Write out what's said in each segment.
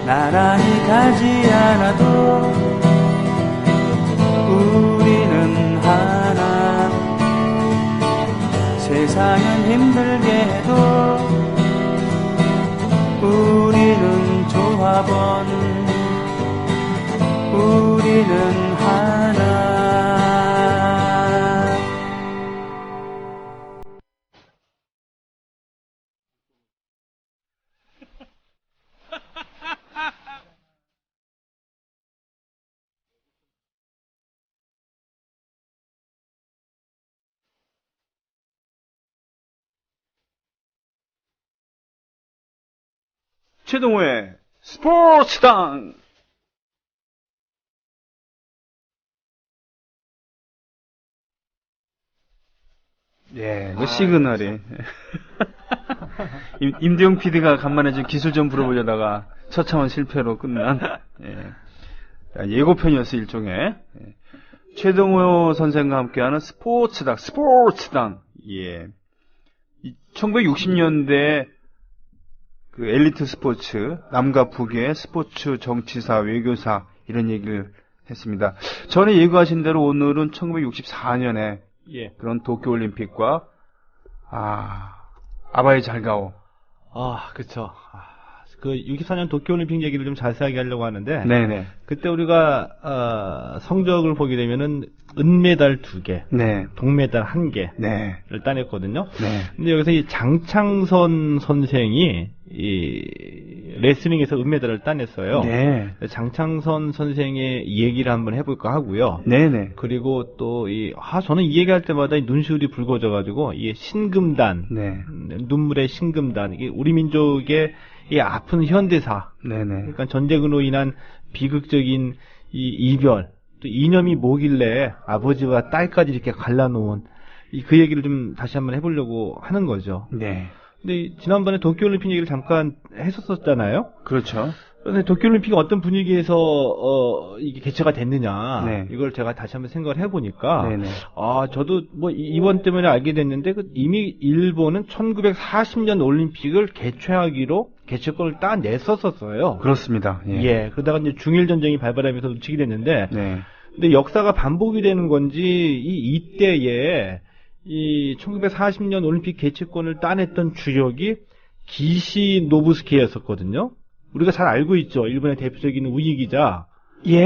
나란히 가지 않아도 우리는 하나. 세상은 힘들게 해도 우리는 조합원. 우리는 하나. 최동호의 스포츠당. 예, 그 시그널이. 임대용 PD가 간만에 좀 기술 좀 불어보려다가 처참한 실패로 끝난, 예고편이었어, 일종의. 예. 최동호 선생과 함께하는 스포츠당. 예. 1960년대 그 엘리트 스포츠, 남과 북의 스포츠 정치사, 외교사, 이런 얘기를 했습니다. 전에 예고하신 대로 오늘은 1964년에 그런 도쿄올림픽과, 아바이 잘가오. 그쵸. 그 64년 도쿄올림픽 얘기를 좀 자세하게 하려고 하는데, 네네. 그때 우리가 성적을 보게 되면은 은메달 2개, 동메달 1개를 따냈거든요. 근데 여기서 이 장창선 선생이 이 레슬링에서 은메달을 따냈어요. 장창선 선생의 얘기를 한번 해볼까 하고요. 그리고 또 저는 이 얘기할 때마다 눈시울이 붉어져가지고 이 신금단, 눈물의 신금단, 이게 우리 민족의 이 아픈 현대사, 그러니까 전쟁으로 인한 비극적인 이 이별, 또 이념이 뭐길래 아버지와 딸까지 이렇게 갈라놓은 그 얘기를 좀 다시 한번 해보려고 하는 거죠. 근데 지난번에 도쿄올림픽 얘기를 잠깐 했었잖아요. 그렇죠. 그런데 도쿄올림픽이 어떤 분위기에서 이게 개최가 됐느냐, 이걸 제가 다시 한번 생각을 해보니까, 저도 뭐 이번 때문에 알게 됐는데 이미 일본은 1940년 올림픽을 개최하기로 개최권을 따냈었어요. 그렇습니다. 그러다가 이제 중일 전쟁이 발발하면서 놓치게 됐는데, 근데 역사가 반복이 되는 건지 이때에 이 1940년 올림픽 개최권을 따냈던 주역이 기시 노부스키였었거든요. 우리가 잘 알고 있죠. 일본의 대표적인 우익이자.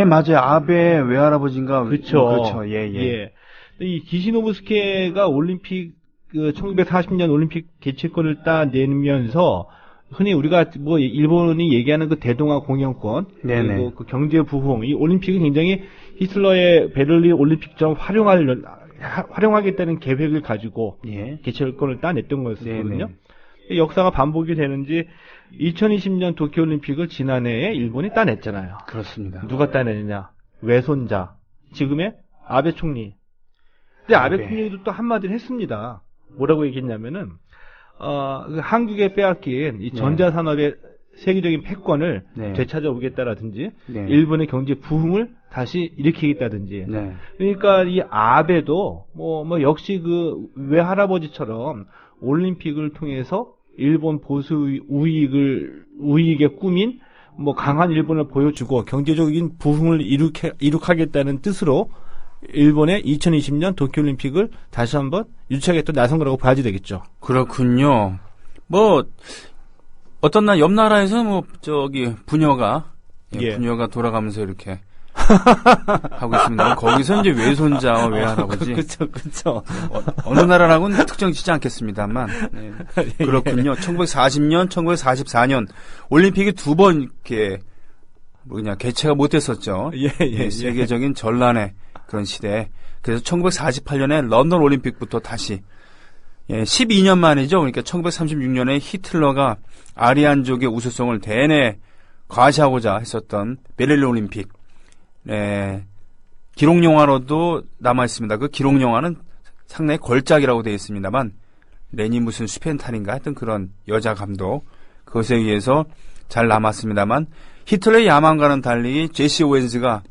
맞아요. 아베 외할아버지인가. 그렇죠. 근데 이 기시 노부스키가 올림픽 1940년 올림픽 개최권을 따내면서 흔히 우리가 뭐 일본이 얘기하는 그 대동아 공영권, 그리고 그 경제 부흥, 이 올림픽은 굉장히 히틀러의 베를린 올림픽처럼 활용하겠다는 계획을 가지고 개최권을 따냈던 거였거든요. 역사가 반복이 되는지 2020년 도쿄올림픽을 지난해에 일본이 따냈잖아요. 그렇습니다. 누가 따냈느냐? 외손자, 지금의 아베 총리. 근데 아베 총리도 또 한마디를 했습니다. 뭐라고 얘기했냐면은 한국에 빼앗긴 이 전자산업의 세계적인 패권을 되찾아오겠다라든지, 일본의 경제 부흥을 다시 일으키겠다든지. 그러니까 이 아베도 뭐 역시 그 외할아버지처럼 올림픽을 통해서 일본 보수 우익에 꾸민 뭐 강한 일본을 보여주고 경제적인 부흥을 이룩하겠다는 뜻으로 일본의 2020년 도쿄올림픽을 다시 한번 유치하겠다 나선 거라고 봐야지 되겠죠. 그렇군요. 뭐 어떤 옆 나라에서 부녀가 돌아가면서 이렇게 하고 있습니다. 거기서 이제 외손자와 외할아버지. 그쵸. 어느 나라라고는 특정 짓지 않겠습니다만. 그렇군요. 1940년, 1944년 올림픽이 두 번 이렇게 개최가 못됐었죠. 세계적인 전란의 그런 시대에. 그래서 1948년에 런던 올림픽부터 다시 12년 만이죠. 그러니까 1936년에 히틀러가 아리안족의 우수성을 대내 과시하고자 했었던 베를린 올림픽. 기록 영화로도 남아 있습니다. 그 기록 영화는 상당히 걸작이라고 되어 있습니다만 레니 무슨 슈펜탈인가 하여튼 그런 여자 감독 그것에 의해서 잘 남았습니다만 히틀러의 야망과는 달리 제시 오웬스가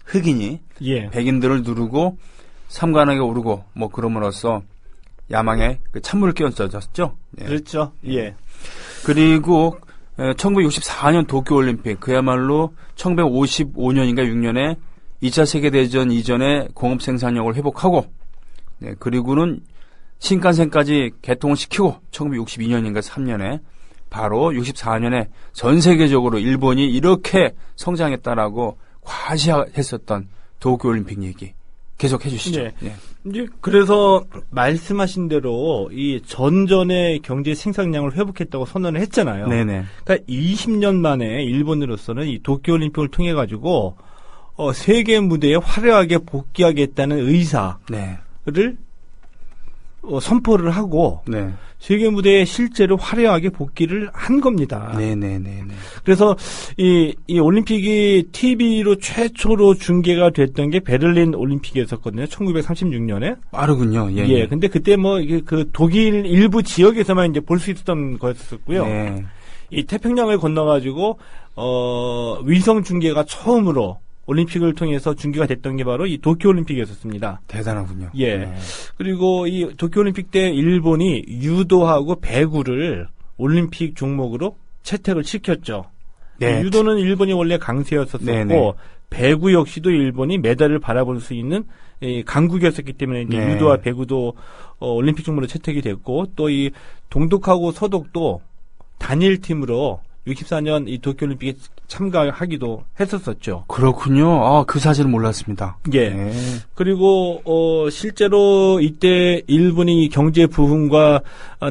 흑인이 백인들을 누르고 삼관왕에 오르고 뭐 그럼으로써 야망에 그 찬물을 끼얹어졌죠. 그렇죠. 그리고 1964년 도쿄올림픽, 그야말로 1955년인가 6년에 2차 세계대전 이전에 공업 생산력을 회복하고, 네, 그리고는 신칸센까지 개통을 시키고 1962년인가 3년에 바로 64년에 전 세계적으로 일본이 이렇게 성장했다라고 과시했었던 도쿄올림픽 얘기 계속 해주시죠. 네. 네. 이제 그래서 말씀하신 대로 이 전전의 경제 생산량을 회복했다고 선언을 했잖아요. 네네. 그러니까 20년 만에 일본으로서는 이 도쿄올림픽을 통해 가지고 세계 무대에 화려하게 복귀하겠다는 의사를 네. 선포를 하고 네. 세계 무대에 실제로 화려하게 복귀를 한 겁니다. 네네네. 그래서 이 올림픽이 TV로 최초로 중계가 됐던 게 베를린 올림픽이었었거든요. 1936년에. 빠르군요. 예. 예. 근데 그때 뭐 그 독일 일부 지역에서만 이제 볼 수 있었던 거였었고요. 네. 이 태평양을 건너가지고 위성 중계가 처음으로 올림픽을 통해서 중계가 됐던 게 바로 이 도쿄올림픽이었습니다. 대단하군요. 예. 네. 그리고 이 도쿄올림픽 때 일본이 유도하고 배구를 올림픽 종목으로 채택을 시켰죠. 네. 유도는 일본이 원래 강세였었고 네네. 배구 역시도 일본이 메달을 바라볼 수 있는 강국이었었기 때문에 이제 네. 유도와 배구도 올림픽 종목으로 채택이 됐고 또 이 동독하고 서독도 단일팀으로 64년 이 도쿄올림픽에 참가하기도 했었었죠. 그렇군요. 아, 그 사실은 몰랐습니다. 예. 네. 그리고 실제로 이때 일본이 경제 부흥과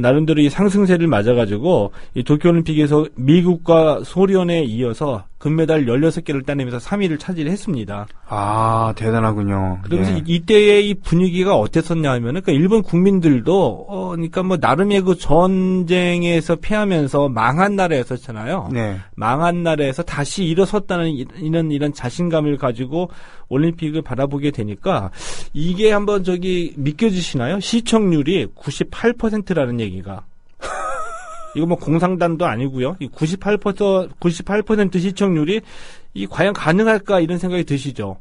나름대로 이 상승세를 맞아가지고 이 도쿄올림픽에서 미국과 소련에 이어서 금메달 16개를 따내면서 3위를 차지했습니다. 아, 대단하군요. 그러면서 예. 이때의 이 분위기가 어땠었냐 하면은, 그러니까 일본 국민들도, 그러니까 뭐 나름의 그 전쟁에서 패하면서 망한 나라였었잖아요. 네. 망한 나라에서 다시 일어섰다는 이런 자신감을 가지고 올림픽을 바라보게 되니까 이게 한번 믿겨지시나요? 시청률이 98%라는 얘기가. 이거 뭐 공상단도 아니고요. 이 98% 시청률이 과연 가능할까 이런 생각이 드시죠.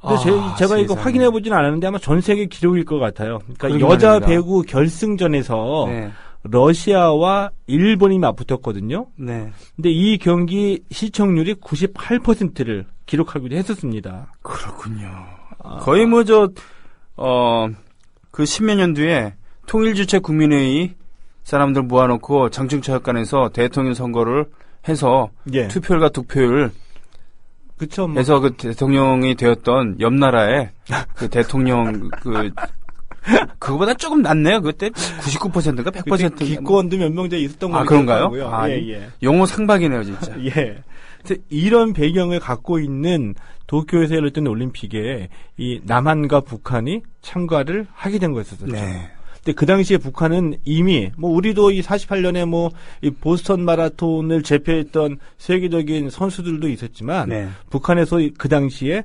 근데 제가 이거 확인해 보진 않았는데 아마 전 세계 기록일 것 같아요. 그러니까 여자 말입니다. 배구 결승전에서 네. 러시아와 일본이 맞붙었거든요. 네. 근데 이 경기 시청률이 98%를 기록하기도 했었습니다. 그렇군요. 거의 그 십몇 년 뒤에 통일주체 국민회의 사람들 모아놓고 장충체육관에서 대통령 선거를 해서 예. 투표율과 득표율 그쵸, 뭐. 해서 그 대통령이 되었던 옆 나라의 그 대통령 그거보다 조금 낫네요. 그때 99%인가 100%인가. 기권도 몇 명째 있었던 거예요. 아, 그런가요? 아, 예. 용어 상박이네요, 진짜. 예. 이런 배경을 갖고 있는 도쿄에서 열렸던 올림픽에 이 남한과 북한이 참가를 하게 된 거였었죠. 네. 근데 그 당시에 북한은 이미 우리도 이 48년에 이 보스턴 마라톤을 제패했던 세계적인 선수들도 있었지만 네. 북한에서 그 당시에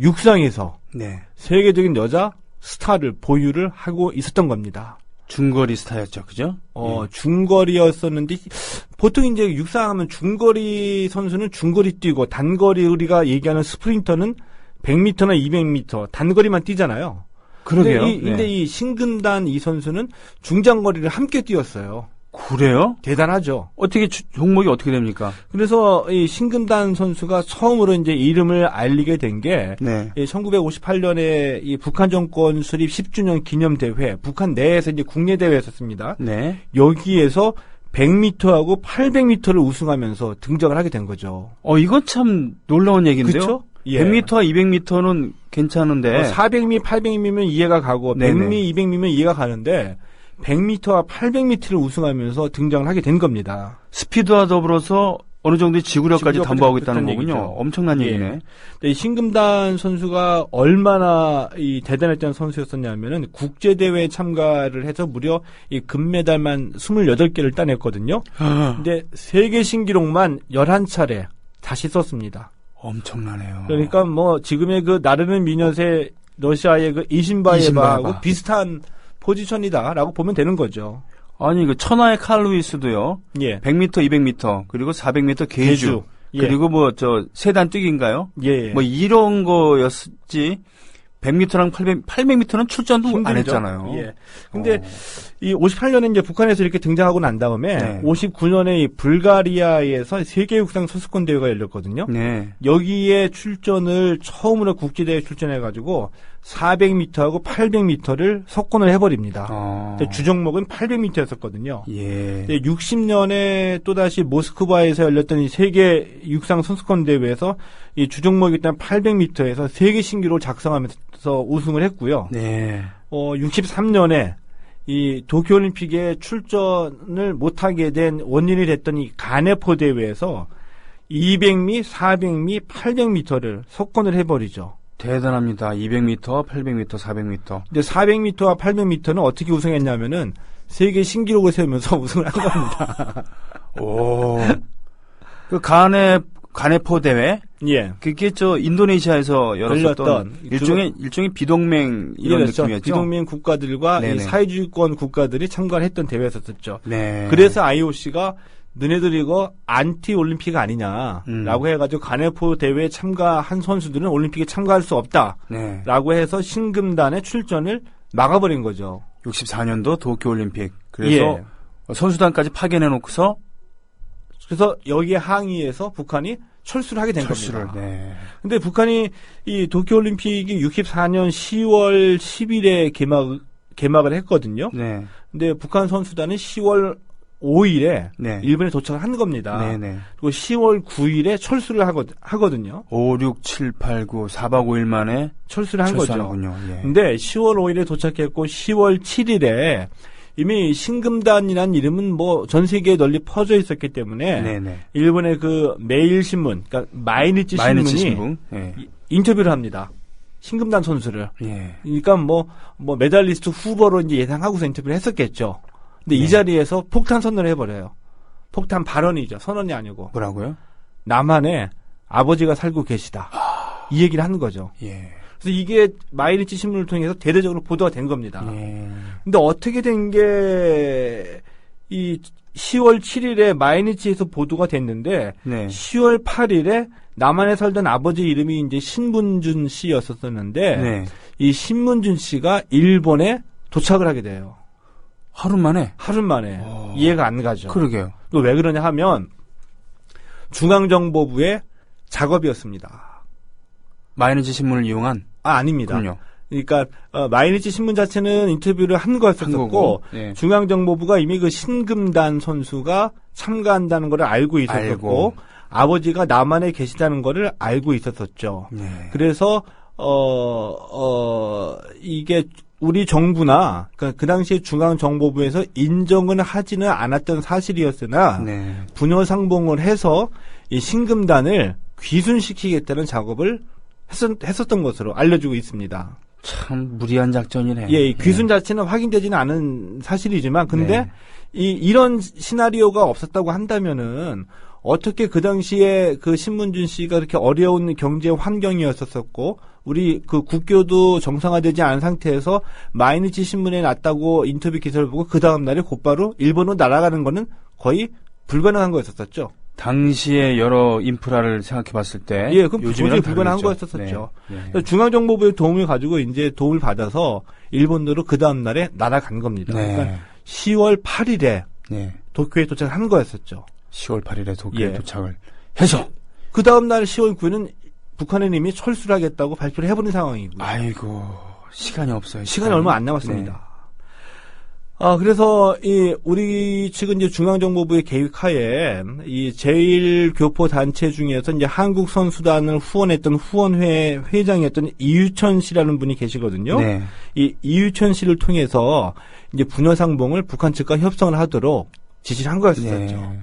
육상에서 네. 세계적인 여자 스타를 보유를 하고 있었던 겁니다. 중거리 스타였죠, 그죠? 중거리였었는데 보통 이제 육상하면 중거리 선수는 중거리 뛰고 단거리 우리가 얘기하는 스프린터는 100m나 200m 단거리만 뛰잖아요. 그러게요. 근데 이 신근단 이 선수는 중장거리를 함께 뛰었어요. 그래요? 대단하죠. 어떻게 종목이 어떻게 됩니까? 그래서 이 신근단 선수가 처음으로 이제 이름을 알리게 된 게 네. 1958년에 이 북한 정권 수립 10주년 기념 대회, 북한 내에서 이제 국내 대회였었습니다. 네. 여기에서 100m하고 800m를 우승하면서 등장을 하게 된 거죠. 이건 참 놀라운 얘기인데요. 그렇죠? 예. 100m와 200m는 괜찮은데 400미, 800미면 이해가 가고 네네. 100미, 200미면 이해가 가는데 100m와 800m를 우승하면서 등장을 하게 된 겁니다. 스피드와 더불어서 어느 정도의 지구력까지 담보하고 있다는 거군요. 얘기죠. 엄청난 얘기네. 이 신금단 선수가 얼마나 대단했던 선수였었냐면은 국제대회에 참가를 해서 무려 이 금메달만 28개를 따냈거든요. 근데 세계 신기록만 11차례 다시 썼습니다. 엄청나네요. 그러니까 지금의 그 나르는 미녀세 러시아의 그 이신바예바하고 비슷한 포지션이다라고 보면 되는 거죠. 아니 그 천하의 칼 루이스도요. 예. 100m, 200m 그리고 400m 계주. 예. 그리고 세단 뛰기인가요? 예. 이런 거였지. 100m랑 800m는 출전도 힘들죠. 안 했잖아요. 예. 근데 이 58년에 이제 북한에서 이렇게 등장하고 난 다음에 네. 59년에 이 불가리아에서 세계 육상 선수권 대회가 열렸거든요. 네. 여기에 출전을 처음으로 국제대회 출전해가지고 400m하고 800m를 석권을 해버립니다. 주종목은 800m였었거든요. 예. 60년에 또다시 모스크바에서 열렸던 이 세계 육상 선수권 대회에서 이 주종목이 일단 800m에서 세계 신기록을 작성하면서 우승을 했고요. 네. 63년에 이 도쿄올림픽에 출전을 못하게 된 원인이 됐던 이 가네포 대회에서 200미, 400미, 800m를 석권을 해버리죠. 대단합니다. 200m, 800m, 400m. 근데 400m와 800m는 어떻게 우승했냐면은 세계 신기록을 세우면서 우승을 한 겁니다. 오. 그 가네포 대회? 예. 그게 인도네시아에서 열었던 일종의 비동맹 이런 느낌이었죠. 비동맹 국가들과 이 사회주의권 국가들이 참가를 했던 대회였었죠. 네. 그래서 IOC가 너네들 이거 안티 올림픽 아니냐라고 해가지고 가네포 대회에 참가한 선수들은 올림픽에 참가할 수 없다라고 해서 신금단의 출전을 막아버린 거죠. 64년도 도쿄 올림픽. 그래서 선수단까지 파견해놓고서 그래서 여기에 항의해서 북한이 철수를 하게 된 겁니다. 네. 근데 북한이 이 도쿄올림픽이 64년 10월 10일에 개막을 했거든요. 네. 근데 북한 선수단은 10월 5일에 네. 일본에 도착을 한 겁니다. 네네. 그리고 10월 9일에 철수를 하거든요. 5, 6, 7, 8, 9, 4박 5일 만에 철수를 한 거죠. 예. 근데 10월 5일에 도착했고 10월 7일에 이미 신금단이라는 이름은 뭐 전 세계에 널리 퍼져 있었기 때문에 네네. 일본의 그 매일신문, 그러니까 마이니치 신문이 네. 인터뷰를 합니다. 신금단 선수를. 예. 그러니까 뭐 메달리스트 후보로 이제 예상하고서 인터뷰를 했었겠죠. 근데 이 자리에서 폭탄 선언을 해버려요. 폭탄 발언이죠. 선언이 아니고. 뭐라고요? 남한에 아버지가 살고 계시다. 이 얘기를 하는 거죠. 예. 그래서 이게 마이니치 신문을 통해서 대대적으로 보도가 된 겁니다. 근데 어떻게 된 게 이 10월 7일에 마이니치에서 보도가 됐는데 네. 10월 8일에 남한에 살던 아버지 이름이 이제 신문준 씨였었는데 네. 이 신문준 씨가 일본에 도착을 하게 돼요. 하루 만에? 하루 만에. 이해가 안 가죠. 그러게요. 또 왜 그러냐 하면 중앙정보부의 작업이었습니다. 마이니치 신문을 이용한? 아닙니다. 그럼요. 그러니까 마이니치 신문 자체는 인터뷰를 한 거였었고 네. 중앙정보부가 이미 그 신금단 선수가 참가한다는 걸 알고 있었었고 아버지가 남한에 계시다는 거를 알고 있었었죠. 네. 그래서 이게 우리 정부나 그 당시에 중앙정보부에서 인정은 하지는 않았던 사실이었으나 네. 부녀상봉을 해서 이 신금단을 귀순시키겠다는 작업을 했었던 것으로 알려지고 있습니다. 참 무리한 작전이네. 예, 귀순 자체는 확인되지는 않은 사실이지만 근데 네. 이런 시나리오가 없었다고 한다면은 어떻게 그 당시에 그 신문준 씨가 그렇게 어려운 경제 환경이었었고 우리 그 국교도 정상화되지 않은 상태에서 마이니치 신문에 났다고 인터뷰 기사를 보고 그 다음 날에 곧바로 일본으로 날아가는 거는 거의 불가능한 거였었죠. 당시에 여러 인프라를 생각해 봤을 때. 예, 그럼 도저히 불가능한 거였었죠. 네. 네. 중앙정보부의 도움을 가지고 이제 도움을 받아서 일본으로 그 다음 날에 날아간 겁니다. 네. 그러니까 10월 8일에 네. 도쿄에 도착한 거였었죠. 10월 8일에 도쿄에 도착을 해서. 그 다음 날 10월 9일은 북한은 이미 철수를 하겠다고 발표를 해버린 상황이고요. 아이고, 시간이 없어요. 시간이 얼마 안 남았습니다. 네. 그래서 우리 측은 이제 중앙정보부의 계획하에 이 제1교포 단체 중에서 이제 한국 선수단을 후원했던 후원회 회장이었던 이유천 씨라는 분이 계시거든요. 네. 이 이유천 씨를 통해서 이제 부녀상봉을 북한 측과 협상을 하도록 지시를 한 거였었죠. 네.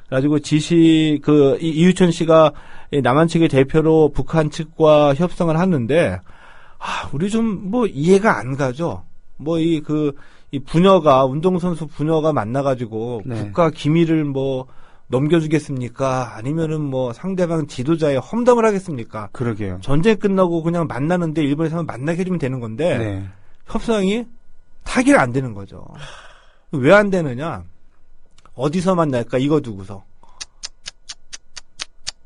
그래가지고 이유천 씨가 남한 측의 대표로 북한 측과 협상을 하는데, 우리 좀 이해가 안 가죠. 이 부녀가, 운동선수 부녀가 만나가지고 네. 국가 기밀을 넘겨주겠습니까? 아니면은 상대방 지도자의 험담을 하겠습니까? 그러게요. 전쟁 끝나고 그냥 만나는데 일본에서는 만나게 해주면 되는 건데, 네. 협상이 타결 안 되는 거죠. 왜 안 되느냐? 어디서 만날까? 이거 두고서.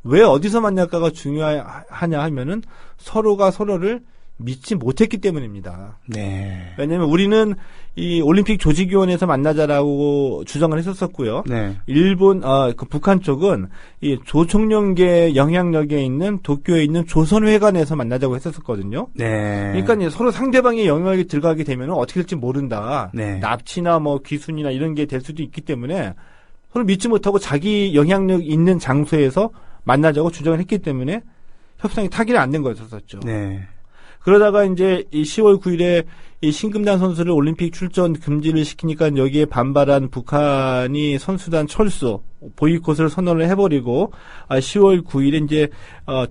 왜 어디서 만날까가 중요하냐 하면은 서로가 서로를 믿지 못했기 때문입니다. 네. 왜냐하면 우리는 이 올림픽 조직위원회에서 만나자라고 주장을 했었었고요. 네. 일본, 그 북한 쪽은 이 조총련계 영향력에 있는 도쿄에 있는 조선회관에서 만나자고 했었거든요. 네. 그러니까 이제 서로 상대방의 영향력이 들어가게 되면 어떻게 될지 모른다. 네. 납치나 뭐 귀순이나 이런 게 될 수도 있기 때문에 서로 믿지 못하고 자기 영향력 있는 장소에서 만나자고 주장을 했기 때문에 협상이 타결이 안 된 거였었죠. 네. 그러다가 이제 이 10월 9일에 이 신금단 선수를 올림픽 출전 금지를 시키니까 여기에 반발한 북한이 선수단 철수, 보이콧을 선언을 해버리고 10월 9일에 이제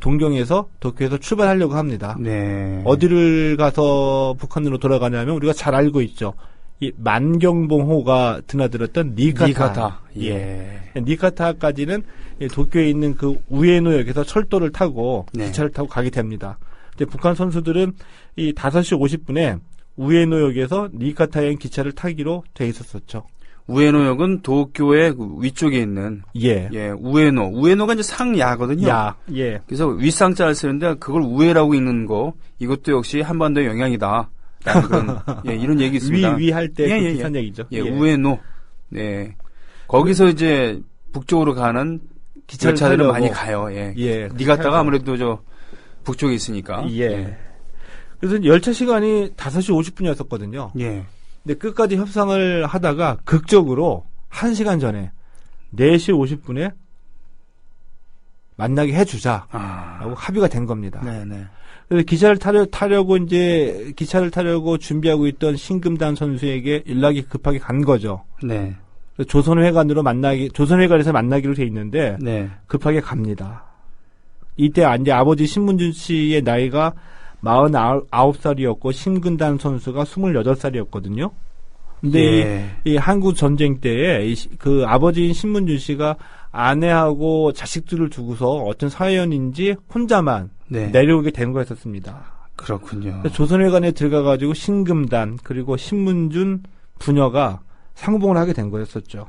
동경에서 도쿄에서 출발하려고 합니다. 네. 어디를 가서 북한으로 돌아가냐면 우리가 잘 알고 있죠. 이 만경봉호가 드나들었던 니카타. 예. 니카타까지는 도쿄에 있는 그 우에노역에서 철도를 타고 기차를 타고 가게 됩니다. 근데 북한 선수들은 이 5시 50분에 우에노역에서 니카타행 기차를 타기로 돼 있었었죠. 우에노역은 도쿄의 그 위쪽에 있는 우에노가 이제 상야거든요. 야. 예. 그래서 윗상자를 쓰는데 그걸 우에라고 읽는 거 이것도 역시 한반도의 영향이다. 그런 이런 얘기 있습니다. 위할 때 비슷한 얘기죠. 우에노. 네. 거기서 이제 북쪽으로 가는 기차들은 많이 가요. 니카타가 아무래도 저 북쪽에 있으니까. 그래서 열차 시간이 5시 50분이었었거든요. 근데 끝까지 협상을 하다가 극적으로 1시간 전에 4시 50분에 만나게 해주자라고 합의가 된 겁니다. 네네. 그래서 기차를 타려고 준비하고 있던 신금단 선수에게 연락이 급하게 간 거죠. 네. 조선회관에서 만나기로 돼 있는데 급하게 갑니다. 이때 이제 아버지 신문준 씨의 나이가 49살이었고 신금단 선수가 28살이었거든요. 근데 이 한국 전쟁 때에 그 아버지인 신문준 씨가 아내하고 자식들을 두고서 어떤 사연인지 혼자만 내려오게 된 거였었습니다. 그렇군요. 조선회관에 들어가가지고 신금단 그리고 신문준 부녀가 상봉을 하게 된 거였었죠.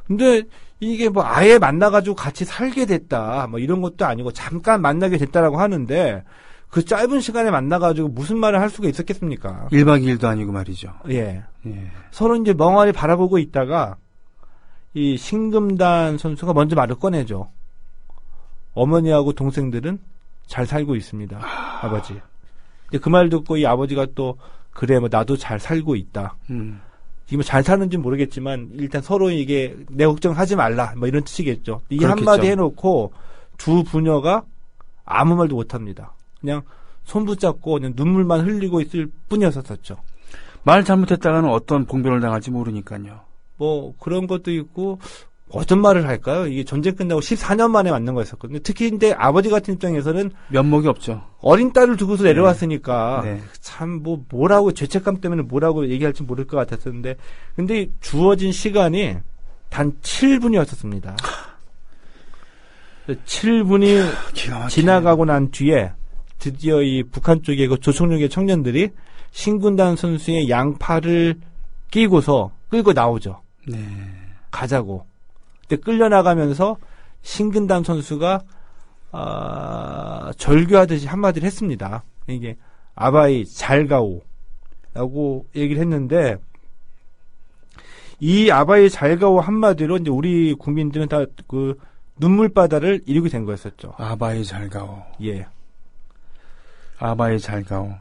근데 이게 뭐 아예 만나가지고 같이 살게 됐다 뭐 이런 것도 아니고 잠깐 만나게 됐다라고 하는데 그 짧은 시간에 만나가지고 무슨 말을 할 수가 있었겠습니까? 1박 2일도 아니고 말이죠. 서로 이제 멍하니 바라보고 있다가 이 신금단 선수가 먼저 말을 꺼내죠. 어머니하고 동생들은 잘 살고 있습니다. 아버지. 근데 그 말 듣고 이 아버지가 또 그래 뭐 나도 잘 살고 있다. 지금 잘 사는지 모르겠지만 일단 서로 이게 내 걱정하지 말라 뭐 이런 뜻이겠죠. 이 한마디 해놓고 두 부녀가 아무 말도 못합니다. 그냥 손 붙잡고 그냥 눈물만 흘리고 있을 뿐이었었죠. 말 잘못했다가는 어떤 봉변을 당할지 모르니까요. 뭐 그런 것도 있고 어떤 말을 할까요? 이게 전쟁 끝나고 14년 만에 만난 거였었거든요. 특히 근데 아버지 같은 입장에서는 면목이 없죠. 어린 딸을 두고서 내려왔으니까 참 뭐라고 죄책감 때문에 뭐라고 얘기할지 모를 것 같았었는데 근데 주어진 시간이 단 7분이었었습니다. 7분이 지나가고 난 뒤에 드디어 이 북한 쪽의 그 조총련계 청년들이 신군단 선수의 양팔을 끼고서 끌고 나오죠. 가자고. 근데 끌려나가면서 신근담 선수가 절규하듯이 한마디를 했습니다. 이게 아바이 잘 가오 라고 얘기를 했는데 이 아바이 잘 가오 한마디로 이제 우리 국민들은 다 그 눈물바다를 이루게 된 거였었죠. 아바이 잘 가오. 아바이 잘 가오.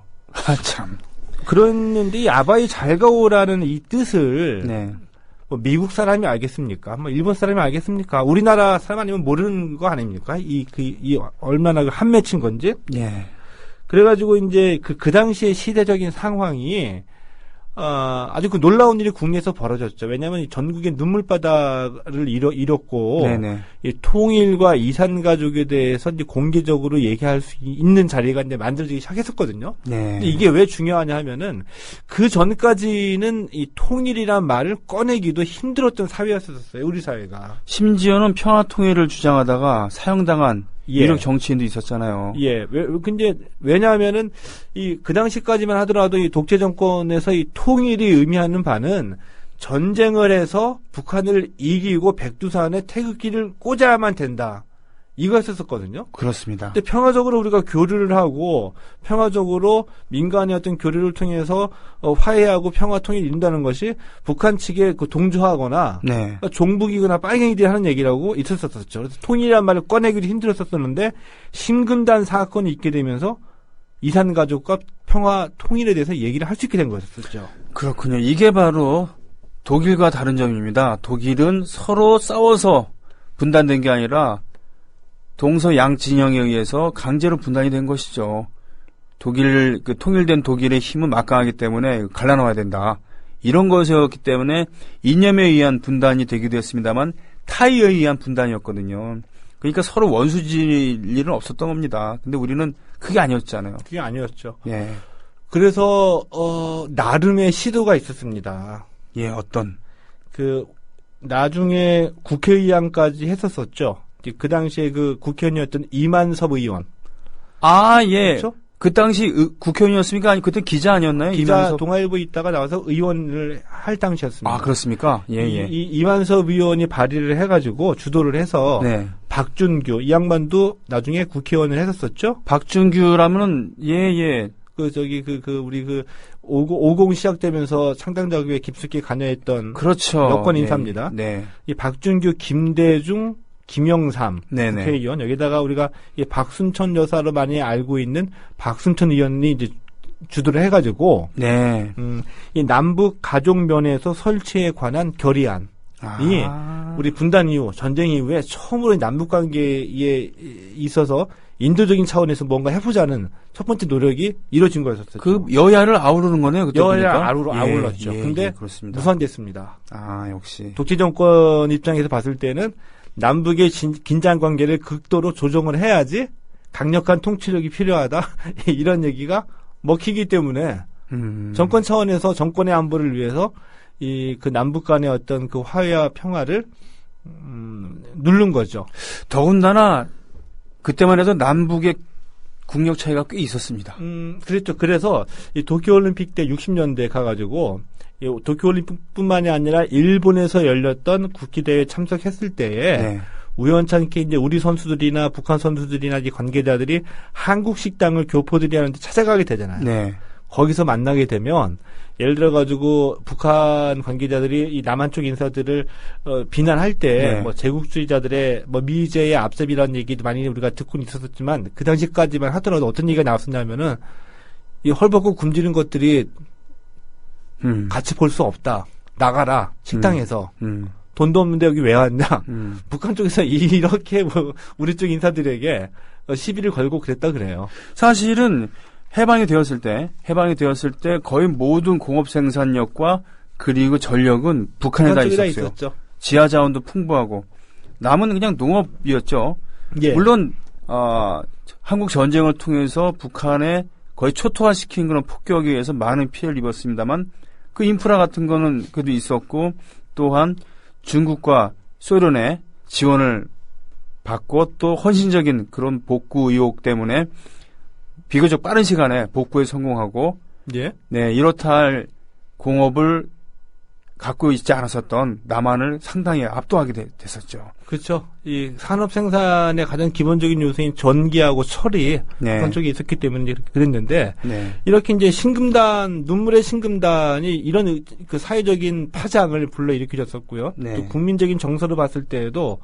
참. 그랬는데 이 아바이 잘 가오라는 이 뜻을 뭐 미국 사람이 알겠습니까? 뭐 일본 사람이 알겠습니까? 우리나라 사람 아니면 모르는 거 아닙니까? 이 얼마나 한 맺힌 건지? 그래가지고 이제 그 당시의 시대적인 상황이 아주 그 놀라운 일이 국내에서 벌어졌죠. 왜냐하면 전국의 눈물바다를 잃었고 이 통일과 이산 가족에 대해서 이제 공개적으로 얘기할 수 있는 자리가 이제 만들어지기 시작했었거든요. 근데 이게 왜 중요하냐 하면은 그 전까지는 이 통일이란 말을 꺼내기도 힘들었던 사회였었어요. 우리 사회가. 심지어는 평화 통일을 주장하다가 사형당한 유력 정치인도 있었잖아요. 근데 왜냐하면은 그 당시까지만 하더라도 이 독재 정권에서 이 통일이 의미하는 바는 전쟁을 해서 북한을 이기고 백두산에 태극기를 꽂아야만 된다. 이거 했었거든요. 그렇습니다. 근데 평화적으로 우리가 교류를 하고 평화적으로 민간의 어떤 교류를 통해서 화해하고 평화 통일을 이룬다는 것이 북한 측에 그 동조하거나 네. 그러니까 종북이거나 빨갱이들이 하는 얘기라고 있었었죠. 그래서 통일이란 말을 꺼내기도 힘들었었는데 심근단 사건이 있게 되면서 이산가족과 평화 통일에 대해서 얘기를 할 수 있게 된 거였었죠. 그렇군요. 이게 바로 독일과 다른 점입니다. 독일은 서로 싸워서 분단된 게 아니라 동서양 진영에 의해서 강제로 분단이 된 것이죠. 통일된 독일의 힘은 막강하기 때문에 갈라놓아야 된다. 이런 것이었기 때문에 이념에 의한 분단이 되기도 했습니다만 타의에 의한 분단이었거든요. 그러니까 서로 원수질 일은 없었던 겁니다. 근데 우리는 그게 아니었잖아요. 그게 아니었죠. 예. 그래서 나름의 시도가 있었습니다. 예, 어떤? 나중에 국회의장까지 했었었죠. 그 당시에 그 국회의원이었던 이만섭 의원. 아, 예. 그렇죠? 그 당시 국회의원이었습니까? 아니, 그때 기자 아니었나요? 기자 이만섭? 동아일보에 있다가 나와서 의원을 할 당시였습니다. 아, 그렇습니까? 예, 예. 이만섭 의원이 발의를 해가지고 주도를 해서 네. 박준규 이 양반도 나중에 국회의원을 했었었죠. 박준규라면은 예. 우리 50 시작되면서 창당작업에 깊숙이 관여했던 그렇죠. 여권 인사입니다. 네. 이 박준규, 김대중, 김영삼 네네. 국회의원 여기다가 우리가 이 박순천 여사로 많이 알고 있는 박순천 의원이 이제 주도를 해가지고 네. 이 남북 가족면에서 설치에 관한 결의안이 우리 분단 이후 전쟁 이후에 처음으로 남북 관계에 있어서 인도적인 차원에서 뭔가 해보자는 첫 번째 노력이 이루어진 거였었죠. 그 여야를 아우르는 거네요. 그때 여야를 아울렀죠. 근데 그렇습니다. 무산됐습니다. 아, 역시. 독재 정권 입장에서 봤을 때는 남북의 긴장 관계를 극도로 조정을 해야지 강력한 통치력이 필요하다. 이런 얘기가 먹히기 때문에 정권 차원에서 정권의 안보를 위해서 그 남북 간의 어떤 그 화해와 평화를 누른 거죠. 더군다나 그때만 해도 남북의 국력 차이가 꽤 있었습니다. 그랬죠. 그래서 이 도쿄올림픽 때 60년대 가가지고 이 도쿄올림픽뿐만이 아니라 일본에서 열렸던 국기대회에 참석했을 때에 네. 우연찮게 이제 우리 선수들이나 북한 선수들이나 이 관계자들이 한국 식당을 교포들이 하는데 찾아가게 되잖아요. 네. 거기서 만나게 되면 예를 들어 가지고 북한 관계자들이 이 남한 쪽 인사들을 비난할 때 뭐 제국주의자들의 뭐 미제의 앞세비라는 얘기도 많이 우리가 듣고 있었지만 그 당시까지만 하더라도 어떤 얘기가 나왔었냐면은 이 헐벗고 굶주린 것들이 같이 볼 수 없다. 나가라 식당에서 돈도 없는데 여기 왜 왔냐? 북한 쪽에서 이렇게 뭐 우리 쪽 인사들에게 시비를 걸고 그랬다 그래요. 사실은 해방이 되었을 때 거의 모든 공업 생산력과 그리고 전력은 북한에 다 있었어요. 지하 자원도 풍부하고 남은 그냥 농업이었죠. 예. 물론 한국 전쟁을 통해서 북한에 거의 초토화시킨 그런 폭격에 의해서 많은 피해를 입었습니다만 그 인프라 같은 거는 그래도 있었고 또한 중국과 소련의 지원을 받고 또 헌신적인 그런 복구 의혹 때문에 비교적 빠른 시간에 복구에 성공하고 예? 네, 이렇다 할 공업을 갖고 있지 않았었던 남한을 상당히 압도하게 됐었죠. 그렇죠. 이 산업 생산의 가장 기본적인 요소인 전기하고 철이 그런 쪽에 있었기 때문에 이렇게 그랬는데 이렇게 이제 눈물의 신금단이 이런 그 사회적인 파장을 불러일으키셨었고요. 또 국민적인 정서를 봤을 때에도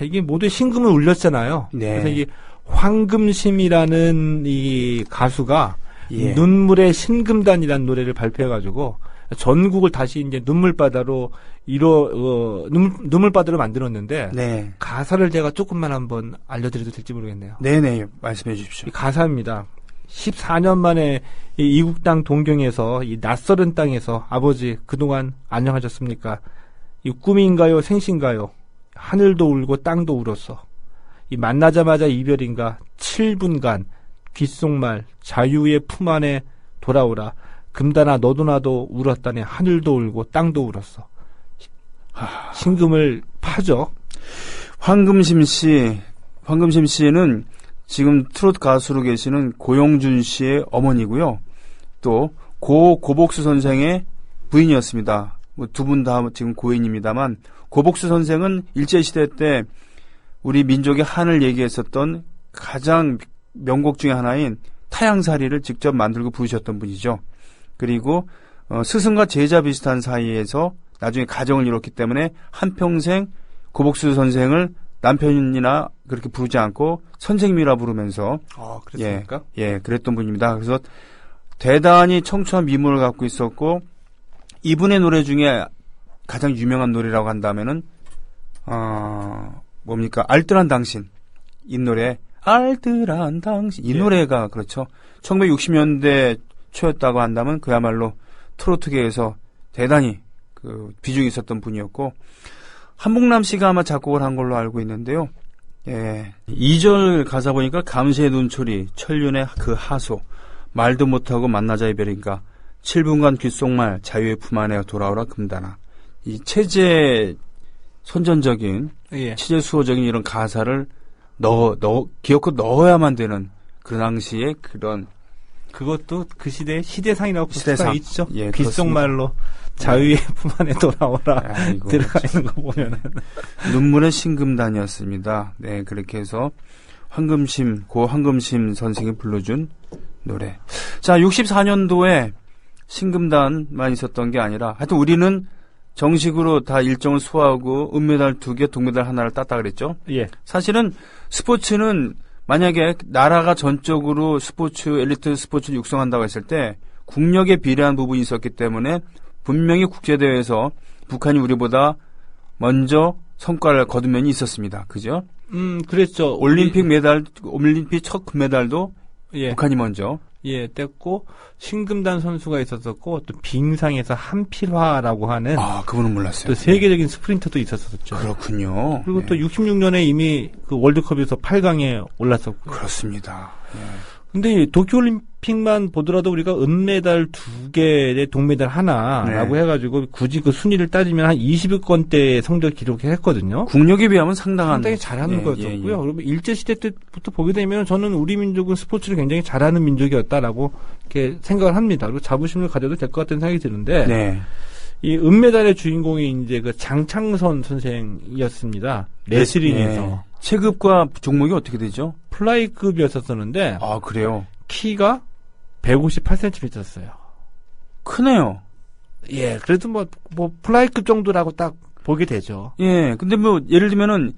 이게 모두 신금을 울렸잖아요. 그래서 이게 황금심이라는 이 가수가 눈물의 신금단이라는 노래를 발표해가지고 전국을 다시 이제 눈물바다로 눈물바다로 만들었는데 가사를 제가 조금만 한번 알려드려도 될지 모르겠네요. 네네, 말씀해 주십시오. 이 가사입니다. 14년 만에 이 이국 땅 동경에서 이 낯설은 땅에서 아버지 그동안 안녕하셨습니까? 이 꿈인가요 생신가요? 하늘도 울고 땅도 울었어. 이 만나자마자 이별인가 7분간 귓속말 자유의 품 안에 돌아오라. 금단아 너도 나도 울었다네. 하늘도 울고 땅도 울었어. 신금을 파죠. 황금심 씨는 지금 트로트 가수로 계시는 고용준 씨의 어머니고요. 또 고복수 선생의 부인이었습니다. 뭐 두 분 다 지금 고인입니다만 고복수 선생은 일제시대 때 우리 민족의 한을 얘기했었던 가장 명곡 중에 하나인 타향사리를 직접 만들고 부르셨던 분이죠. 그리고 스승과 제자 비슷한 사이에서 나중에 가정을 이뤘기 때문에 한평생 고복수 선생을 남편이나 그렇게 부르지 않고 선생님이라 부르면서 그랬습니까? 예, 그랬던 분입니다. 그래서 대단히 청초한 미모를 갖고 있었고 이분의 노래 중에 가장 유명한 노래라고 한다면은 뭡니까? 알뜰한 당신. 이 노래 알뜰한 당신. 이 노래가 그렇죠. 1960년대 초였다고 한다면 그야말로 트로트계에서 대단히 그 비중이 있었던 분이었고 한복남 씨가 아마 작곡을 한 걸로 알고 있는데요. 예. 2절 가사 보니까 감시의 눈초리, 천륜의 그 하소, 말도 못하고 만나자 이별인가, 7분간 귓속말, 자유의 품 안에 돌아오라 금단아. 이 체제 선전적인, 체제 수호적인 이런 가사를 기어코 넣어야만 되는 그 당시에 그런 그것도 그 시대의 시대상이라고 볼 수가 있죠. 예, 귓속말로 자유의 품 안에 돌아오라 들어가 있는 거 보면은 눈물의 신금단이었습니다. 네, 그렇게 해서 고 황금심 선생이 불러준 노래. 자, 64년도에 신금단만 있었던 게 아니라 하여튼 우리는 정식으로 다 일정을 소화하고 은메달 2개, 동메달 하나를 땄다 그랬죠. 예. 사실은 스포츠는 만약에 나라가 전적으로 엘리트 스포츠를 육성한다고 했을 때 국력에 비례한 부분이 있었기 때문에 분명히 국제대회에서 북한이 우리보다 먼저 성과를 거둔 면이 있었습니다. 그죠? 그랬죠. 올림픽 첫 금메달도 북한이 먼저. 예, 뗐고, 신금단 선수가 있었었고, 또 빙상에서 한필화라고 하는. 그분은 몰랐어요. 또 세계적인 스프린터도 있었었죠. 그렇군요. 그리고 또 66년에 이미 그 월드컵에서 8강에 올랐었고. 그렇습니다. 근데 도쿄올림픽만 보더라도 우리가 은메달 2개에 동메달 하나라고 해가지고 굳이 그 순위를 따지면 한 20위권대의 성적 기록했거든요. 국력에 비하면 상당히 잘하는 거였고요. 그러면 일제시대 때부터 보게 되면 저는 우리 민족은 스포츠를 굉장히 잘하는 민족이었다라고 이렇게 생각을 합니다. 그리고 자부심을 가져도 될 것 같다는 생각이 드는데 이 은메달의 주인공이 이제 그 장창선 선생이었습니다. 레슬링에서. 체급과 종목이 어떻게 되죠? 플라이급이었었는데. 그래요? 키가 158cm였어요. 크네요. 예, 그래도 뭐 플라이급 정도라고 딱 보게 되죠. 예, 근데 예를 들면은,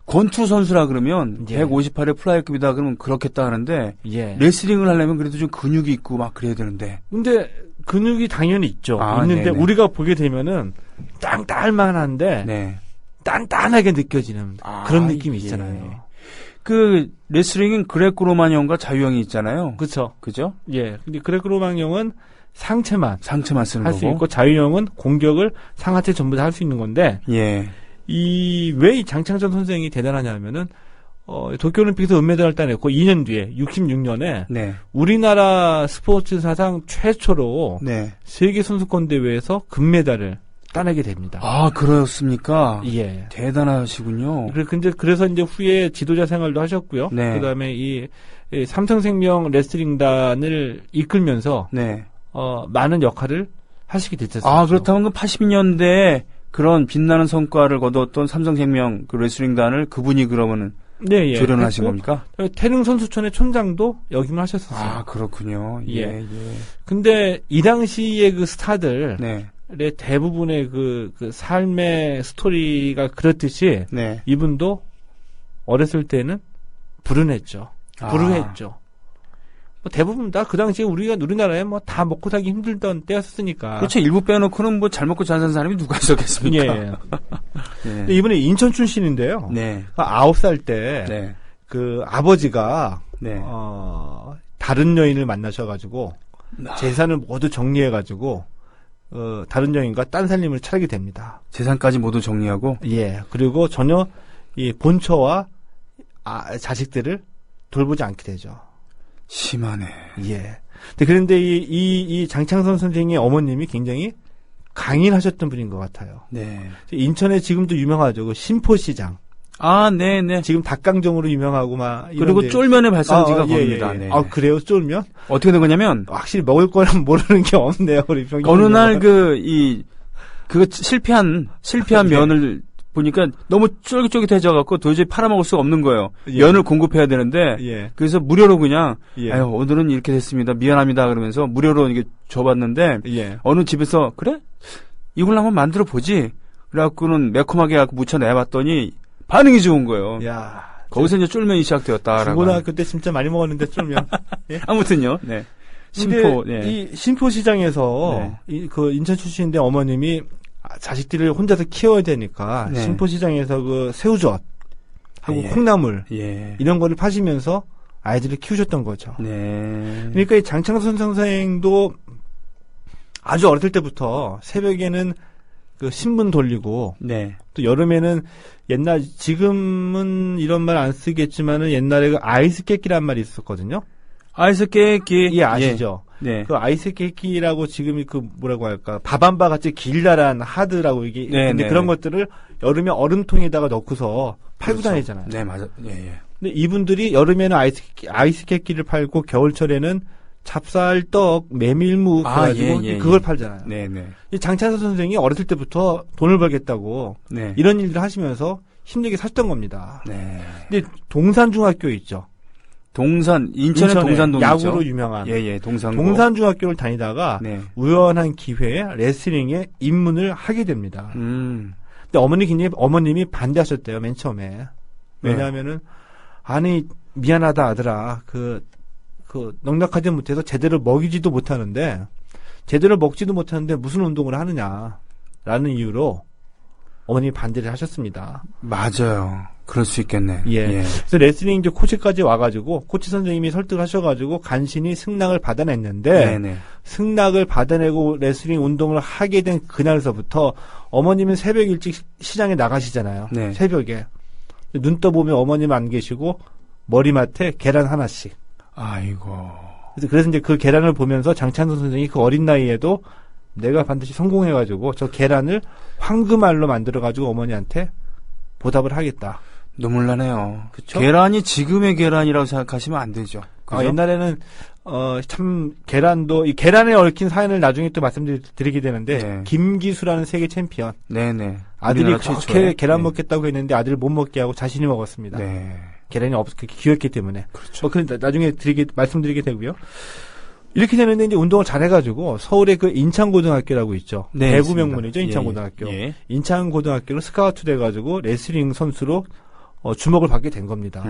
권투 선수라 그러면, 158의 플라이급이다 그러면 그렇겠다 하는데, 레슬링을 하려면 그래도 좀 근육이 있고 막 그래야 되는데. 근데, 근육이 당연히 있죠. 있는데, 우리가 보게 되면은, 땅딸만한데, 단단하게 느껴지는 그런 느낌이 있잖아요. 그 레슬링은 그레코로마형과 자유형이 있잖아요. 그렇죠. 그죠? 예. 근데 그레코로마형은 상체만 쓰는 할 수 있고 자유형은 공격을 상하체 전부 다 할 수 있는 건데 왜 이 장창선 선생이 대단하냐면은 도쿄올림픽에서 은메달을 따냈고 2년 뒤에 66년에 우리나라 스포츠 사상 최초로 세계 선수권 대회에서 금메달을 따내게 됩니다. 그렇습니까? 예. 대단하시군요. 그래서 이제 후에 지도자 생활도 하셨고요. 그 다음에 이 삼성생명 레슬링단을 이끌면서, 많은 역할을 하시게 됐었어요. 그렇다면 그 80년대에 그런 빛나는 성과를 거두었던 삼성생명 그 레슬링단을 그분이 그러면은 조련하신 겁니까? 태릉 선수촌의 촌장도 역임을 하셨었어요. 그렇군요. 근데 이 당시에 그 스타들, 대부분의 그 삶의 스토리가 그렇듯이 이분도 어렸을 때는 불운했죠. 불우했죠. 대부분 다 그 당시에 우리나라에 다 먹고 살기 힘들던 때였으니까. 그렇죠. 일부 빼놓고는 잘 먹고 잘 사는 사람이 누가 있었겠습니까? 근데 이분은 인천 출신인데요. 9살 때 그 아버지가 다른 여인을 만나셔가지고 재산을 모두 정리해가지고 다른 여인과 딴 살림을 차리게 됩니다. 재산까지 모두 정리하고? 그리고 전혀 이 본처와 자식들을 돌보지 않게 되죠. 심하네. 그런데 이 장창선 선생의 어머님이 굉장히 강인하셨던 분인 것 같아요. 인천에 지금도 유명하죠. 그 신포시장. 지금 닭강정으로 유명하고 그리고 쫄면의 발상지가 겁니다. 그래요? 쫄면? 어떻게 된 거냐면 확실히 먹을 거는 모르는 게 없네요. 우리 어느 날 그거 실패한 면을 보니까 너무 쫄깃쫄깃해져갖고 도저히 팔아먹을 수가 없는 거예요. 예. 연을 공급해야 되는데 예. 그래서 무료로 그냥 예. 아유 오늘은 이렇게 됐습니다. 미안합니다. 그러면서 무료로 이게 줘봤는데 예. 어느 집에서 그래? 이걸 한번 만들어 보지. 그래갖고는 매콤하게 갖고 무쳐내봤더니 반응이 좋은 거예요. 야, 거기서 이제 쫄면이 시작되었다라고. 중고등학교 때 진짜 많이 먹었는데 쫄면. 예? 아무튼요. 네. 심포. 네. 이 심포 시장에서 네. 그 인천 출신인데 어머님이 자식들을 혼자서 키워야 되니까 네. 심포 시장에서 그 새우젓 하고 예. 콩나물 예. 이런 거를 파시면서 아이들을 키우셨던 거죠. 네. 그러니까 이 장창선 선생도 아주 어렸을 때부터 새벽에는 그 신문 돌리고 네. 또 여름에는 옛날 지금은 이런 말 안 쓰겠지만은 옛날에 그 아이스 깨끼란 말이 있었거든요. 아이스 깨끼. 예, 아시죠? 네. 그 아이스 깨끼라고 지금이 그 뭐라고 할까 바밤바 같이 길다란 하드라고 이게 네, 근데 네, 그런 네. 것들을 여름에 얼음통에다가 넣고서 팔고 그렇죠. 다니잖아요. 네, 맞아. 예, 예. 근데 이분들이 여름에는 아이스 깨끼를 팔고 겨울철에는 찹쌀떡, 메밀무 가지고 그걸 팔잖아요. 네, 네. 이 장찬선 선생이 어렸을 때부터 돈을 벌겠다고 네. 이런 일들을 하시면서 힘들게 사셨던 겁니다. 네. 근데 동산중학교 있죠. 인천에 동산동 있죠. 야구로 유명한. 예, 동산고. 동산중학교를 다니다가 네. 우연한 기회에 레슬링에 입문을 하게 됩니다. 근데 어머님이 반대하셨대요, 맨 처음에. 왜냐하면은 아니 미안하다 아들아, 그 넉넉하지 못해서 제대로 먹이지도 못하는데 제대로 먹지도 못하는데 무슨 운동을 하느냐라는 이유로 어머님이 반대를 하셨습니다. 맞아요. 그럴 수 있겠네. 예. 그래서 레슬링 이제 코치까지 와가지고 코치 선생님이 설득하셔가지고 간신히 승낙을 받아냈는데 네네. 승낙을 받아내고 레슬링 운동을 하게 된 그날서부터 어머님은 새벽 일찍 시장에 나가시잖아요. 네. 새벽에 눈 떠보면 어머님 안 계시고 머리맡에 계란 하나씩. 아이고. 그래서 이제 그 계란을 보면서 장찬선 선생이 그 어린 나이에도 내가 반드시 성공해가지고 저 계란을 황금알로 만들어가지고 어머니한테 보답을 하겠다. 눈물 나네요. 그쵸? 계란이 지금의 계란이라고 생각하시면 안 되죠. 그죠? 옛날에는 참 계란도 이 계란에 얽힌 사연을 나중에 또 말씀드리게 되는데 네. 김기수라는 세계 챔피언 네네. 아들이 그렇게 최초에. 계란 네. 먹겠다고 했는데 아들을 못 먹게 하고 자신이 먹었습니다. 네. 계란이 귀했기 때문에. 그렇죠. 그런데 나중에 말씀드리게 되고요. 이렇게 되는데 이제 운동을 잘해가지고 서울에 그 인천고등학교라고 있죠. 네, 대구 있습니다. 명문이죠, 인천고등학교. 예. 인천고등학교로 스카우트 돼가지고 레슬링 선수로 주목을 받게 된 겁니다.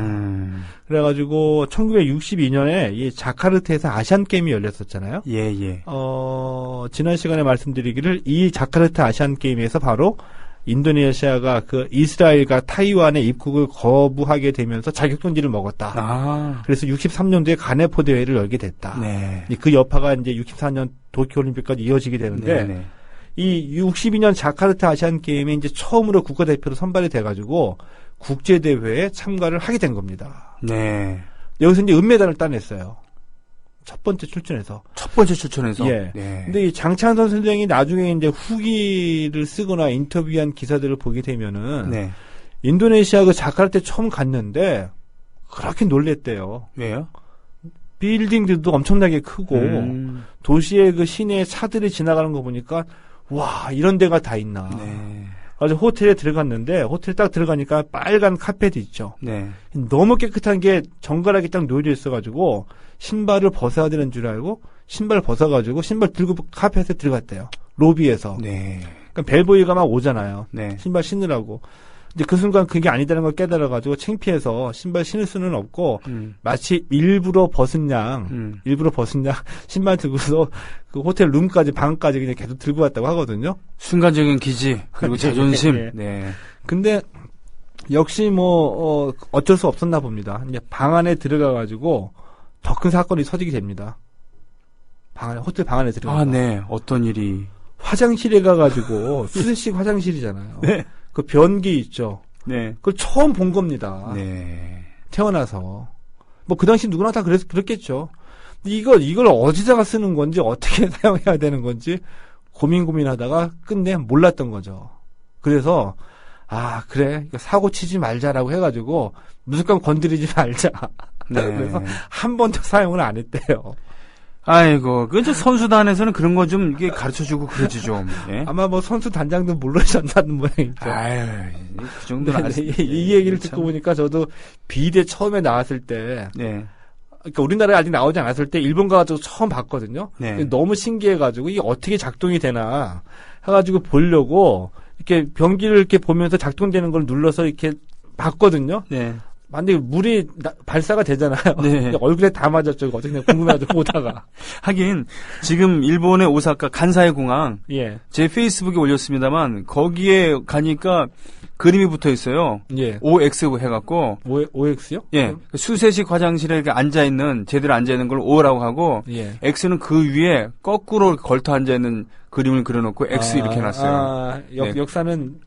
그래가지고 1962년에 이 자카르타에서 아시안 게임이 열렸었잖아요. 예. 지난 시간에 말씀드리기를 이 자카르타 아시안 게임에서 바로 인도네시아가 그 이스라엘과 타이완의 입국을 거부하게 되면서 자격정지를 먹었다. 그래서 63년도에 가네포 대회를 열게 됐다. 네. 그 여파가 이제 64년 도쿄올림픽까지 이어지게 되는데 네네. 이 62년 자카르타 아시안 게임에 이제 처음으로 국가대표로 선발이 돼가지고 국제 대회에 참가를 하게 된 겁니다. 네. 여기서 이제 은메달을 따냈어요. 첫 번째 출전해서. 예. 네. 근데 이 장찬선 선생이 나중에 이제 후기를 쓰거나 인터뷰한 기사들을 보게 되면은 네. 인도네시아 그 자카르타 처음 갔는데 그렇게 놀랬대요. 왜요? 빌딩들도 엄청나게 크고 도시의 그 시내에 차들이 지나가는 거 보니까 와 이런 데가 다 있나. 네. 아주 호텔에 들어갔는데 호텔 딱 들어가니까 빨간 카펫이 있죠. 네. 너무 깨끗한 게 정갈하게 딱 놓여져 있어가지고 신발을 벗어야 되는 줄 알고 신발 벗어가지고 신발 들고 카펫에 들어갔대요. 로비에서. 네. 그러니까 벨보이가 막 오잖아요. 네. 신발 신으라고. 이제 그 순간 그게 아니다는 걸 깨달아가지고 창피해서 신발 신을 수는 없고 마치 일부러 벗은 양 신발 들고서 그 호텔 룸까지 방까지 그냥 계속 들고 왔다고 하거든요. 순간적인 기지 그리고 자존심. 네. 네. 근데 역시 어쩔 수 없었나 봅니다. 이제 방 안에 들어가가지고 더 큰 사건이 터지게 됩니다. 호텔 방 안에 들어가. 네. 어떤 일이? 화장실에 가가지고 수세식 화장실이잖아요. 네. 그 변기 있죠. 네. 그걸 처음 본 겁니다. 네. 태어나서. 그 당시 누구나 다 그랬겠죠. 이걸 어디다가 쓰는 건지 어떻게 사용해야 되는 건지 고민하다가 끝내 몰랐던 거죠. 그래서 그래 사고 치지 말자라고 해가지고 무조건 건드리지 말자. 네. 그래서 한 번도 사용을 안 했대요. 아이고, 그 선수단에서는 그런 거 좀 이게 가르쳐주고 그러지 좀. 예? 아마 뭐 선수 단장도 물러졌다는 모양이죠. 아유, 그 정도는 네, 이 얘기를 듣고 보니까 저도 비대 처음에 나왔을 때, 그러니까 우리나라에 아직 나오지 않았을 때 일본 가가지고 처음 봤거든요. 너무 신기해가지고 이게 어떻게 작동이 되나 해가지고 보려고 이렇게 변기를 이렇게 보면서 작동되는 걸 눌러서 이렇게 봤거든요. 근데 물이 발사가 되잖아요. 얼굴에 다 맞았죠. 어떻게 궁금해가지고 보다가. 하긴 지금 일본의 오사카 간사이 공항 제 페이스북에 올렸습니다만 거기에 가니까 그림이 붙어 있어요. OX 해갖고. OX요? 수세식 화장실에 이렇게 앉아있는, 제대로 앉아있는 걸 O라고 하고, X는 그 위에 거꾸로 걸터 앉아있는 그림을 그려놓고 X 이렇게 해놨어요. 역사는.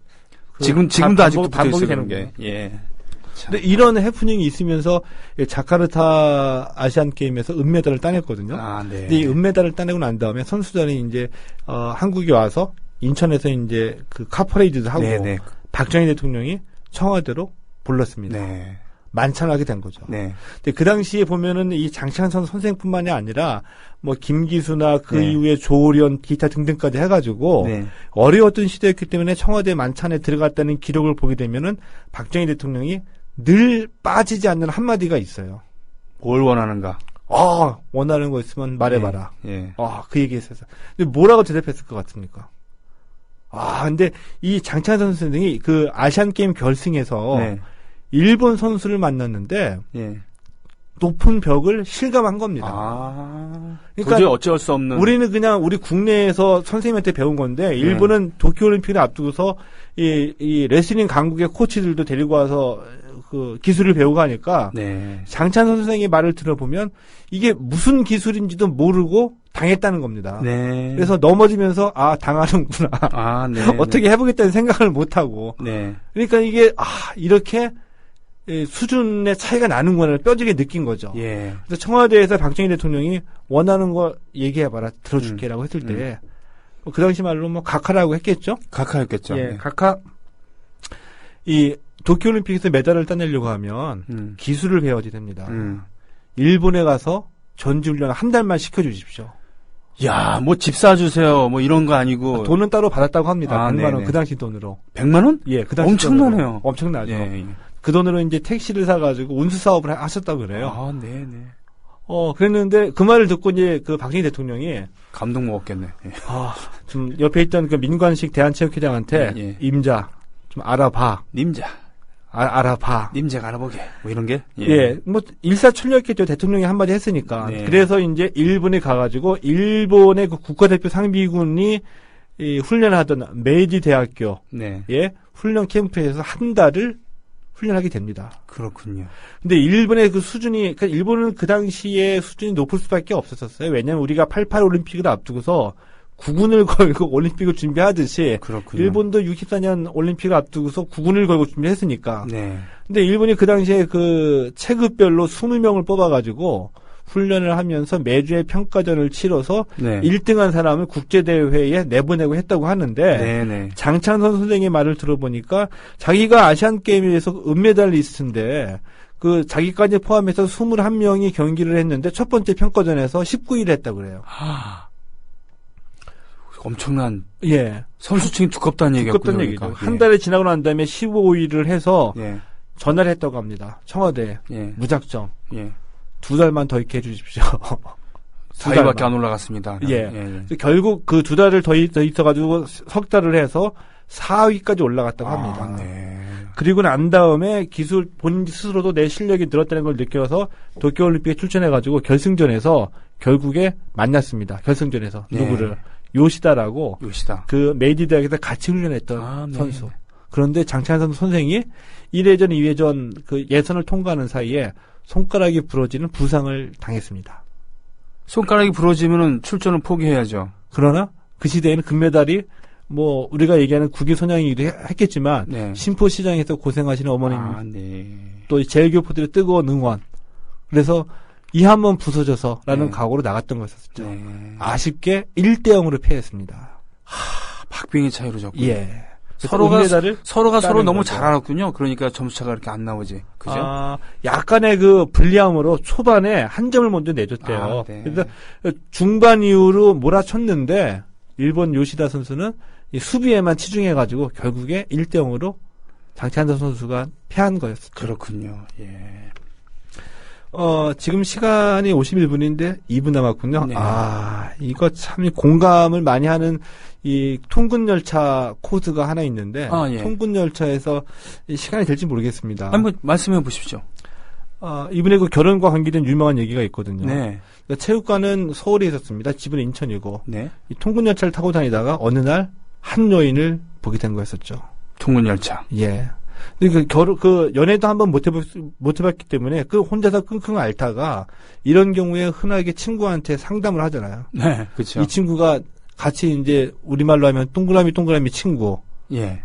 지금도 아직도 붙어 반복이 있어요. 되는 게. 근데 이런 해프닝이 있으면서 자카르타 아시안 게임에서 은메달을 따냈거든요. 근데 이 은메달을 따내고 난 다음에 선수단이 이제 한국에 와서 인천에서 이제 그 카퍼레이드도 하고 박정희 대통령이 청와대로 불렀습니다. 만찬하게 된 거죠. 근데 그 당시에 보면은 이 장창선 선생뿐만이 아니라 뭐 김기수나 그 이후에 조련 기타 등등까지 해가지고 어려웠던 시대였기 때문에 청와대 만찬에 들어갔다는 기록을 보게 되면은 박정희 대통령이 늘 빠지지 않는 한마디가 있어요. 뭘 원하는가? 원하는 거 있으면 말해봐라. 그 얘기했어요. 근데 뭐라고 대답했을 것 같습니까? 근데 이 장창선 선생이 그 아시안 게임 결승에서 일본 선수를 만났는데 높은 벽을 실감한 겁니다. 그러니까 도저히 어쩔 수 없는. 우리는 그냥 우리 국내에서 선생님한테 배운 건데 일본은 도쿄올림픽을 앞두고서 이 레슬링 강국의 코치들도 데리고 와서 그 기술을 배우고 하니까 장찬선 선생의 말을 들어보면 이게 무슨 기술인지도 모르고 당했다는 겁니다. 그래서 넘어지면서 당하는구나. 어떻게 해보겠다는 생각을 못하고. 그러니까 이게 이렇게 수준의 차이가 나는구나 뼈저리게 느낀 거죠. 그래서 청와대에서 박정희 대통령이 원하는 거 얘기해봐라 들어줄게라고 했을 때 그 당시 말로 뭐 각하라고 했겠죠. 각하였겠죠. 각하. 이 도쿄올림픽에서 메달을 따내려고 하면 기술을 배워야 됩니다. 일본에 가서 전지훈련 한 달만 시켜주십시오. 야, 뭐 집 사주세요. 뭐 이런 거 아니고. 돈은 따로 받았다고 합니다. 100만 원 그 당시 돈으로. 100만 원? 그 당시 엄청나네요. 돈으로. 엄청나죠. 그 돈으로 이제 택시를 사가지고 운수 사업을 하셨다고 그래요. 그랬는데 그 말을 듣고 이제 그 박정희 대통령이 감동 먹었겠네. 좀 옆에 있던 그 민관식 대한체육회장한테 임자 좀 알아봐. 님자. 알아봐. 님자가 알아보게. 뭐 이런 게? 뭐 일사천리였겠죠. 대통령이 한마디 했으니까. 그래서 이제 일본에 가가지고 일본의 그 국가대표 상비군이 훈련하던 메이지 대학교 훈련 캠프에서 한 달을 훈련하게 됩니다. 그렇군요. 근데 일본의 그 수준이, 그러니까 일본은 그 당시에 수준이 높을 수밖에 없었어요. 왜냐면 우리가 88 올림픽을 앞두고서 국군을 걸고 올림픽을 준비하듯이 그렇군요. 일본도 64년 올림픽을 앞두고서 국군을 걸고 준비했으니까. 근데 일본이 그 당시에 그 체급별로 20명을 뽑아가지고 훈련을 하면서 매주에 평가전을 치러서 1등한 사람을 국제대회에 내보내고 했다고 하는데 장창선 선생의 말을 들어보니까 자기가 아시안게임에서 은메달리스트인데 그 자기까지 포함해서 21명이 경기를 했는데 첫 번째 평가전에서 19위를 했다고 그래요. 엄청난 선수층이 두껍다는 얘기였군요. 두껍다는 얘기죠. 한 달이 지나고 난 다음에 15위를 해서 전화를 했다고 합니다. 청와대에 무작정 2달만 더 있게 해주십시오. 4위밖에 안 올라갔습니다. 결국 그 2달을 더 있어가지고 석 달을 해서 4위까지 올라갔다고 합니다. 그리고 난 다음에 본인 스스로도 내 실력이 늘었다는 걸 느껴서 도쿄올림픽에 출전해가지고 결승전에서 결국에 만났습니다. 결승전에서 누구를? 요시다라고 그 메이지 대학에서 같이 훈련했던 선수. 그런데 장창선 선생이 1회전, 2회전 그 예선을 통과하는 사이에 손가락이 부러지는 부상을 당했습니다. 손가락이 부러지면은 출전을 포기해야죠. 그러나 그 시대에는 금메달이 뭐 우리가 얘기하는 국위선양이기도 했겠지만 심포 시장에서 고생하시는 어머님 또 제일교포들의 뜨거운 응원. 그래서 이 한 번 부서져서라는 각오로 나갔던 거였었죠. 아쉽게 1대0으로 패했습니다. 박빙의 차이로 졌군요. 서로가 서로 너무 잘 알았군요. 그러니까 점수차가 그렇게 안 나오지. 그죠? 약간의 그 불리함으로 초반에 한 점을 먼저 내줬대요. 네. 그래서 중반 이후로 몰아쳤는데 일본 요시다 선수는 이 수비에만 치중해가지고 결국에 1대0으로 장찬선 선수가 패한 거였어요. 그렇군요. 예. 지금 시간이 51분인데 2분 남았군요. 네. 이거 참 공감을 많이 하는 이 통근열차 코드가 하나 있는데, 예. 통근열차에서 시간이 될지 모르겠습니다. 한번 말씀해 보십시오. 이분의 그 결혼과 관계된 유명한 얘기가 있거든요. 네. 그러니까 체육관은 서울에 있었습니다. 집은 인천이고, 네. 이 통근열차를 타고 다니다가 어느 날 한 여인을 보게 된 거였었죠. 통근열차. 예. 근데 그 연애도 한번 못 해봤기 때문에 그 혼자서 끙끙 앓다가 이런 경우에 흔하게 친구한테 상담을 하잖아요. 네, 그렇죠. 이 친구가 같이 이제 우리말로 하면 동그라미 친구. 예.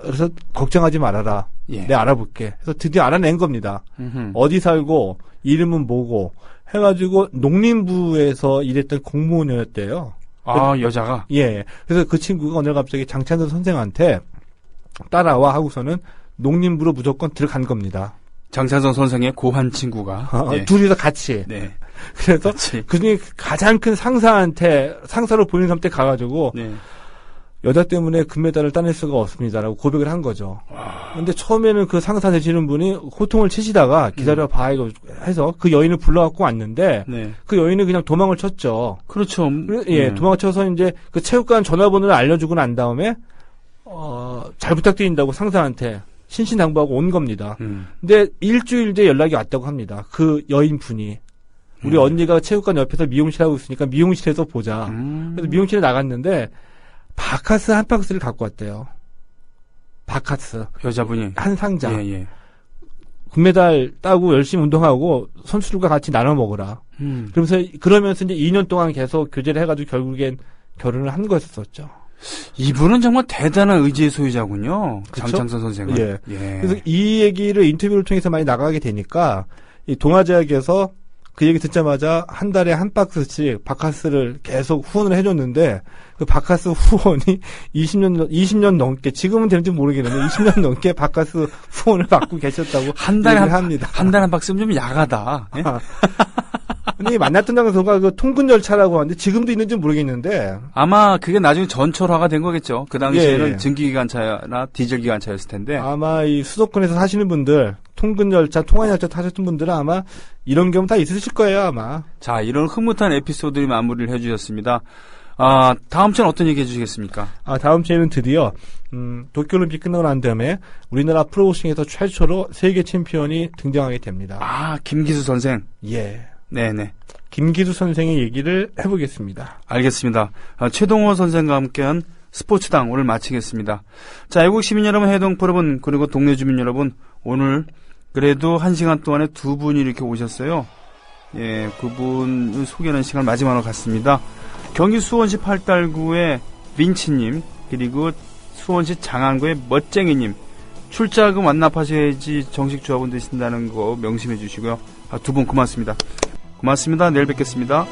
그래서 걱정하지 말아라. 예. 내가 알아볼게. 그래서 드디어 알아낸 겁니다. 어디 살고 이름은 뭐고 해가지고 농림부에서 일했던 공무원이었대요. 여자가? 예. 그래서 그 친구가 오늘 갑자기 장찬선 선생한테 따라와 하고서는 농림부로 무조건 들어간 겁니다. 장찬선 선생의 고한 친구가. 네. 둘이서 같이. 네. 그래서 그중에 가장 큰 상사로 보이는 사람한테 가가지고 네. 여자 때문에 금메달을 따낼 수가 없습니다라고 고백을 한 거죠. 근데 처음에는 그 상사 되시는 분이 호통을 치시다가 기다려봐 해서 그 여인을 불러갖고 왔는데 네. 그 여인은 그냥 도망을 쳤죠. 그렇죠. 예, 도망을 쳐서 이제 그 체육관 전화번호를 알려주고 난 다음에 잘 부탁드린다고 상사한테 신신당부하고 온 겁니다. 근데 일주일 뒤에 연락이 왔다고 합니다. 그 여인분이. 우리 언니가 체육관 옆에서 미용실 하고 있으니까 미용실에서 보자. 그래서 미용실에 나갔는데 바카스 한 박스를 갖고 왔대요. 바카스. 여자분이. 한 상자. 예. 금메달 따고 열심히 운동하고 선수들과 같이 나눠 먹으라. 그러면서 이제 2년 동안 계속 교제를 해가지고 결국엔 결혼을 한 거였었죠. 이분은 정말 대단한 의지의 소유자군요. 그쵸? 장창선 선생은. 예. 그래서 이 얘기를 인터뷰를 통해서 많이 나가게 되니까 이 동아제약에서 그 얘기 듣자마자 한 달에 한 박스씩 바카스를 계속 후원을 해줬는데 그 바카스 후원이 20년 넘게 지금은 되는지 모르겠는데 20년 넘게 바카스 후원을 받고 계셨다고 한 달에 합니다. 한 달에 한 박스면 좀 야하다. 예? 근데 만났던 장소가 그 통근열차라고 하는데 지금도 있는지 모르겠는데 아마 그게 나중에 전철화가 된 거겠죠. 그 당시에는 예. 증기기관차나 디젤기관차였을 텐데 아마 이 수도권에서 사시는 분들 통근열차, 통환열차 타셨던 분들은 아마 이런 경우 다 있으실 거예요 아마. 자, 이런 흐뭇한 에피소드를 마무리를 해주셨습니다. 다음 주는 어떤 얘기 해주시겠습니까? 다음 주에는 드디어 도쿄올림픽 끝나고 난 다음에 우리나라 프로보싱에서 최초로 세계 챔피언이 등장하게 됩니다. 김기수 선생. 예. 네네. 김기수 선생의 얘기를 해보겠습니다. 알겠습니다. 최동호 선생과 함께한 스포츠당 오늘 마치겠습니다. 자, 애국 시민 여러분, 해동포 여러분, 그리고 동네 주민 여러분, 오늘 그래도 1시간 동안에 두 분이 이렇게 오셨어요. 예, 그분을 소개하는 시간 마지막으로 갔습니다. 경기 수원시 8달구의 민치님, 그리고 수원시 장안구의 멋쟁이님, 출자금 완납하셔야지 정식 조합원 되신다는 거 명심해 주시고요. 두 분 고맙습니다. 고맙습니다. 내일 뵙겠습니다.